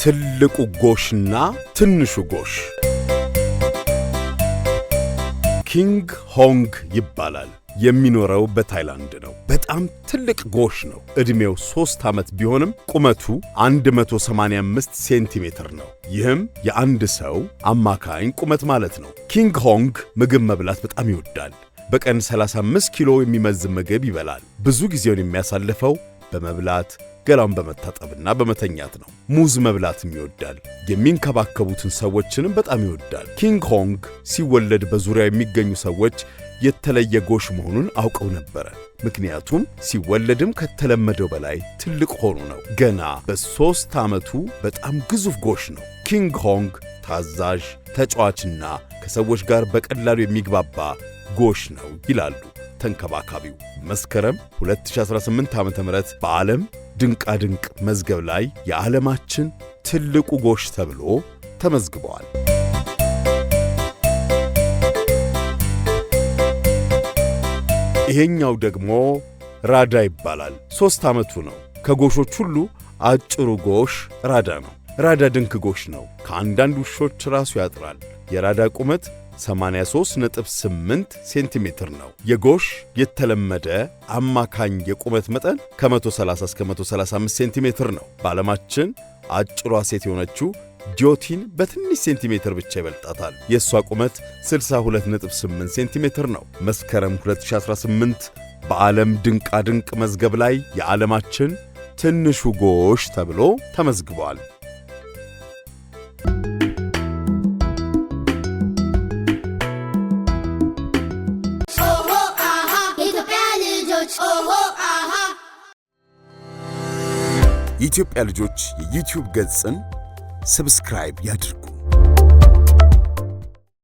ትልቁ ጎሽና ትንሹ ጎሽ ኪንግ ሆንግ ይባላል። የሚኖረው በታይላንድ ነው። በጣም ትልቅ ጎሽ ነው። እድሜው 3 ዓመት ቢሆንም ቁመቱ 185 ሴንቲሜትር ነው። ይህም የአንድ ሰው አማካኝ ቁመት ማለት ነው። ኪንግ ሆንግ ምግብ መብላት በጣም ይወዳል። በቀን 35 ኪሎ የሚመዝን ምግብ ይበላል። ብዙ ጊዜውን የሚያሳልፈው በመብላት ገላውን በመታጠብና በመተኛት ነው። ሙዝ መብላትም ይወዳል። የሚንከባከቡትን ሰዎችንም በጣም ይወዳል። ኪንግ ሆንግ ሲወለድ በዙሪያው የሚገኙ ሰዎች የተለየ ጎሽ መሆኑን አውቀው ነበረ። ምክንያቱም ሲወለድም ከተለመደው በላይ ትልቅ ሆኖ ነው። ገና በ3 ዓመቱ በጣም ግዙፍ ጎሽ ነው። ኪንግ ሆንግ ታዛዥ፣ ተጫዋችና ከሰዎች ጋር በቀላሉ የሚግባባ ጎሽ ነው ይላሉ ተንከባካቢው። መስከረም 2018 ዓ.ም በዓለም ድንቃድንቅ መዝገብ ላይ የዓለማችን ትልቁ ጎሽ ተብሎ ተመዝግበዋል። ይሄኛው ደግሞ ራዳ ይባላል። 3 ዓመቱ ነው። ከጎሾች ሁሉ አጭሩ ጎሽ ራዳ ነው። ራዳ ድንክ ጎሽ ነው። ከአንዳንድ ውሾች ራሱ ያጥራል። የራዳ ቁመት 83.8 ሴንቲሜትር ነው። የጎሽ የተለመደ አማካኝ የቁመት መጠን ከ130 እስከ 135 ሴንቲሜትር ነው። በዓለማችን አጭሯ ሴት የሆነችው ጆቲን በትንሽ ሴንቲሜትር ብቻ ይበልጣታል። የእሷ ቁመት 62.8 ሴንቲሜትር ነው። መስከረም 2018 በዓለም ድንቃድንቅ መዝገብ ላይ የዓለማችን ትንሹ ጎሽ ተብሎ ተመዝግቧል። የኢትዮጵያ ልጆች የዩቲዩብ ገጽን ሰብስክራይብ ያድርጉ።